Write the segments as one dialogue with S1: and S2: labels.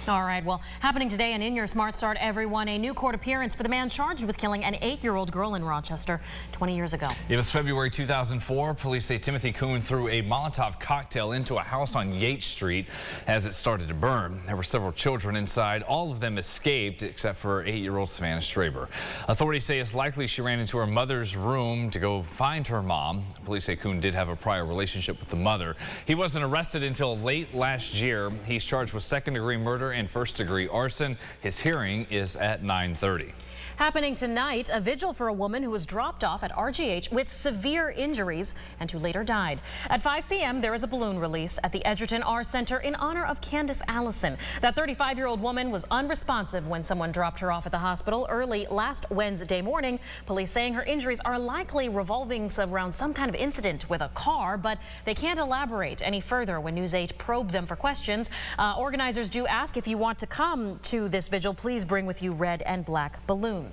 S1: All right, well, happening today and in your Smart Start, everyone, a new court appearance for the man charged with killing an 8-year-old girl in Rochester 20 years ago.
S2: It was February 2004. Police say Timothy Kuhn threw a Molotov cocktail into a house on Yates Street as it started to burn. There were several children inside. All of them escaped except for 8-year-old Savannah Straber. Authorities say it's likely she ran into her mother's room to go find her mom. Police say Kuhn did have a prior relationship with the mother. He wasn't arrested until late last year. He's charged with second-degree murder and first-degree arson. His hearing is at 9:30.
S1: Happening tonight, a vigil for a woman who was dropped off at RGH with severe injuries and who later died. At 5 p.m., there is a balloon release at the Edgerton R Center in honor of Candace Allison. That 35-year-old woman was unresponsive when someone dropped her off at the hospital early last Wednesday morning. Police saying her injuries are likely revolving around some kind of incident with a car, but they can't elaborate any further when News 8 probed them for questions. Organizers do ask if you want to come to this vigil, please bring with you red and black balloons.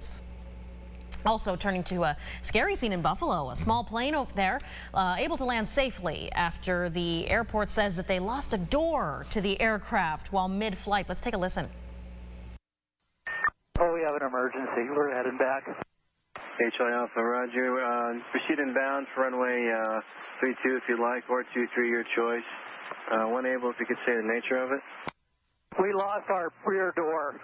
S1: Also turning to a scary scene in Buffalo, a small plane over there able to land safely after the airport says that they lost a door to the aircraft while mid-flight. Let's take a listen.
S3: Oh, we have an emergency. We're headed back.
S4: HI Alpha, Roger. Proceed inbound for runway 32 if you'd like, or 23, your choice. One able, if you could say the nature of it.
S3: We lost our rear door.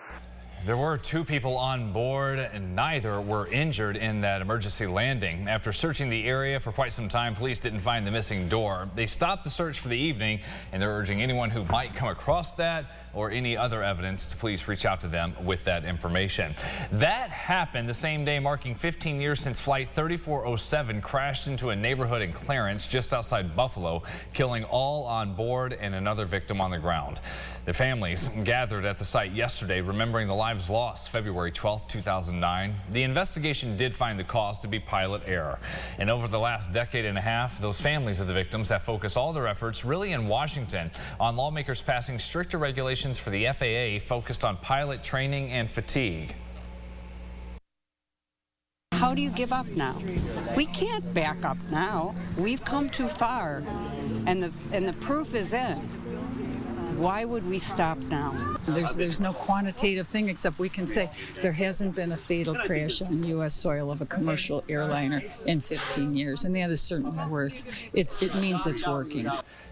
S2: There were 2 people on board and neither were injured in that emergency landing. After searching the area for quite some time, police didn't find the missing door. They stopped the search for the evening and they're urging anyone who might come across that or any other evidence to please reach out to them with that information. That happened the same day, marking 15 years since Flight 3407 crashed into a neighborhood in Clarence just outside Buffalo, killing all on board and another victim on the ground. The families gathered at the site yesterday, remembering the lives lost February 12, 2009. The investigation did find the cause to be pilot error. And over the last decade and a half, those families of the victims have focused all their efforts really in Washington on lawmakers passing stricter regulations for the FAA focused on pilot training and fatigue.
S5: How do you give up now? We can't back up now. We've come too far, and the proof is in. Why would we stop now?
S6: There's no quantitative thing except we can say there hasn't been a fatal crash on U.S. soil of a commercial airliner in 15 years, and that is certainly worth it. It means it's working.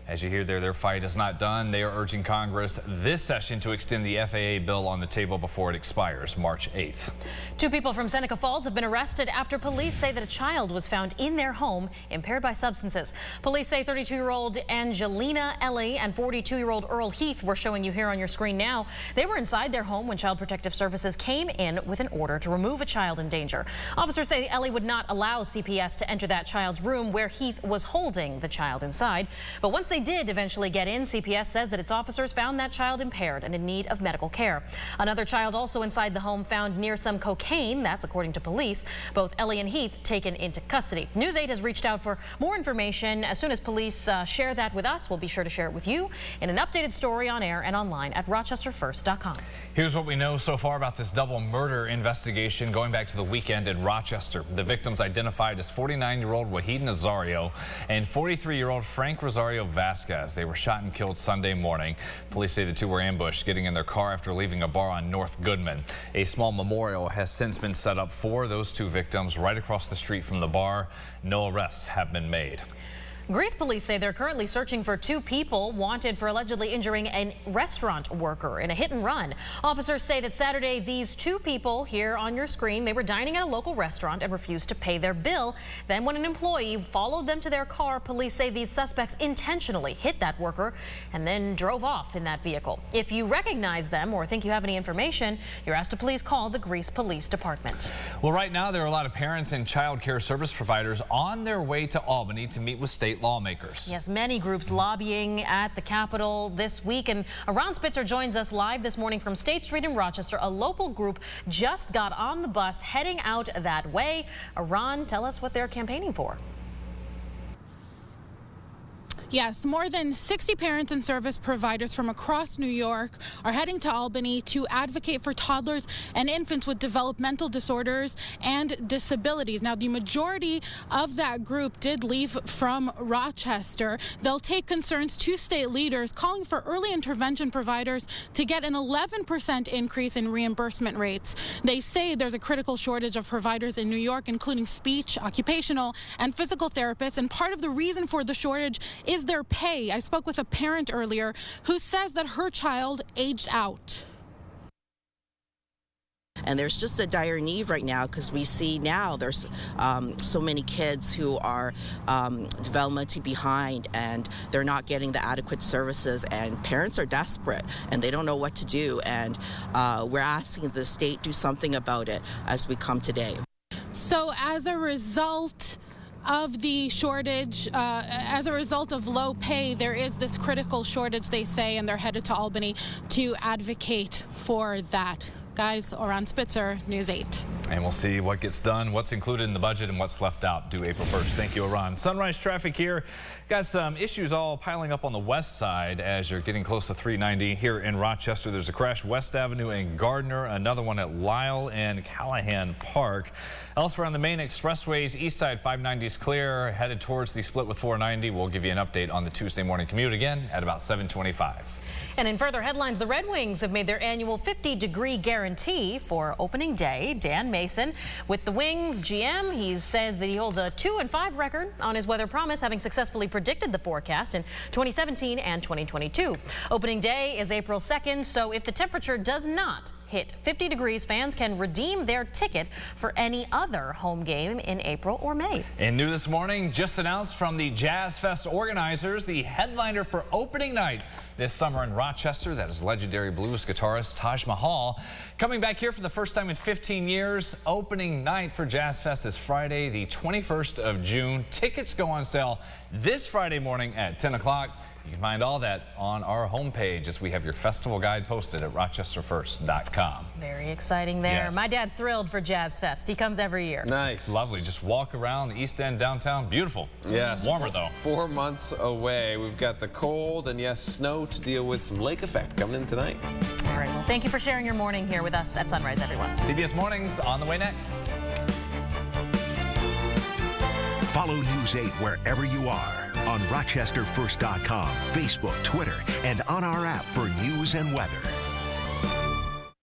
S2: As you hear there, their fight is not done. They are urging Congress this session to extend the FAA bill on the table before it expires March 8th.
S1: 2 people from Seneca Falls have been arrested after police say that a child was found in their home impaired by substances. Police say 32-year-old Angelina Ellie and 42-year-old Earl Heath, we're showing you here on your screen now. They were inside their home when Child Protective Services came in with an order to remove a child in danger. Officers say Ellie would not allow CPS to enter that child's room where Heath was holding the child inside. But once they did eventually get in, CPS says that its officers found that child impaired and in need of medical care. Another child also inside the home found near some cocaine. That's according to police. Both Ellie and Heath taken into custody. News 8 has reached out for more information. As soon as police share that with us, we'll be sure to share it with you in an updated story on air and online at rochesterfirst.com.
S2: Here's what we know so far about this double murder investigation going back to the weekend in Rochester. The victims identified as 49-year-old Wahid Nazario and 43-year-old Frank Rosario Vasquez. They were shot and killed Sunday morning. Police say the 2 were ambushed getting in their car after leaving a bar on North Goodman. A small memorial has since been set up for those 2 victims right across the street from the bar. No arrests have been made.
S1: Greece police say they're currently searching for 2 people wanted for allegedly injuring a restaurant worker in a hit and run. Officers say that Saturday, these 2 people here on your screen, they were dining at a local restaurant and refused to pay their bill. Then when an employee followed them to their car, police say these suspects intentionally hit that worker and then drove off in that vehicle. If you recognize them or think you have any information, you're asked to please call the Greece Police Department.
S2: Well, right now there are a lot of parents and child care service providers on their way to Albany to meet with state lawmakers.
S1: Yes, many groups lobbying at the Capitol this week. And Ron Spitzer joins us live this morning from State Street in Rochester. A local group just got on the bus heading out that way. Ron, tell us what they're campaigning for.
S7: Yes, more than 60 parents and service providers from across New York are heading to Albany to advocate for toddlers and infants with developmental disorders and disabilities. Now, the majority of that group did leave from Rochester. They'll take concerns to state leaders, calling for early intervention providers to get an 11% increase in reimbursement rates. They say there's a critical shortage of providers in New York, including speech, occupational, and physical therapists, and part of the reason for the shortage is their pay. I spoke with a parent earlier who says that her child aged out.
S8: And there's just a dire need right now because we see now there's so many kids who are developmentally behind and they're not getting the adequate services, and parents are desperate and they don't know what to do, and we're asking the state do something about it as we come today.
S7: So as a result of the shortage, as a result of low pay, there is this critical shortage, they say, and they're headed to Albany to advocate for that. Guys, Oran Spitzer, News 8.
S2: And we'll see what gets done, what's included in the budget, and what's left out due April 1st. Thank you, Oran. Sunrise traffic here. Got some issues all piling up on the west side as you're getting close to 390 here in Rochester. There's a crash West Avenue and Gardner, another one at Lyle and Callahan Park. Elsewhere on the main expressways, east side 590 is clear, headed towards the split with 490. We'll give you an update on the Tuesday morning commute again at about 7:25.
S1: And in further headlines, the Red Wings have made their annual 50-degree guarantee for opening day. Dan Mason with the Wings GM, he says that he holds a 2-5 record on his weather promise, having successfully predicted the forecast in 2017 and 2022. Opening day is April 2nd, so if the temperature does not hit 50 degrees, fans can redeem their ticket for any other home game in April or May.
S2: And new this morning, just announced from the Jazz Fest organizers, the headliner for opening night this summer in Rochester. That is legendary blues guitarist Taj Mahal. Coming back here for the first time in 15 years. Opening night for Jazz Fest is Friday, the 21st of June. Tickets go on sale this Friday morning at 10 o'clock. You can find all that on our homepage as we have your festival guide posted at rochesterfirst.com.
S1: Very exciting there.
S2: Yes.
S1: My dad's thrilled for Jazz Fest. He comes every year.
S9: Nice.
S2: It's lovely. Just walk around the East End downtown. Beautiful.
S9: Yes.
S2: Warmer though.
S9: 4 months away. We've got the cold and yes, snow to deal with. Some lake effect coming in tonight.
S1: All right. Well, thank you for sharing your morning here with us at Sunrise, everyone.
S2: CBS Mornings on the way next.
S10: Follow News 8 wherever you are on rochesterfirst.com, Facebook, Twitter, and on our app for news and weather.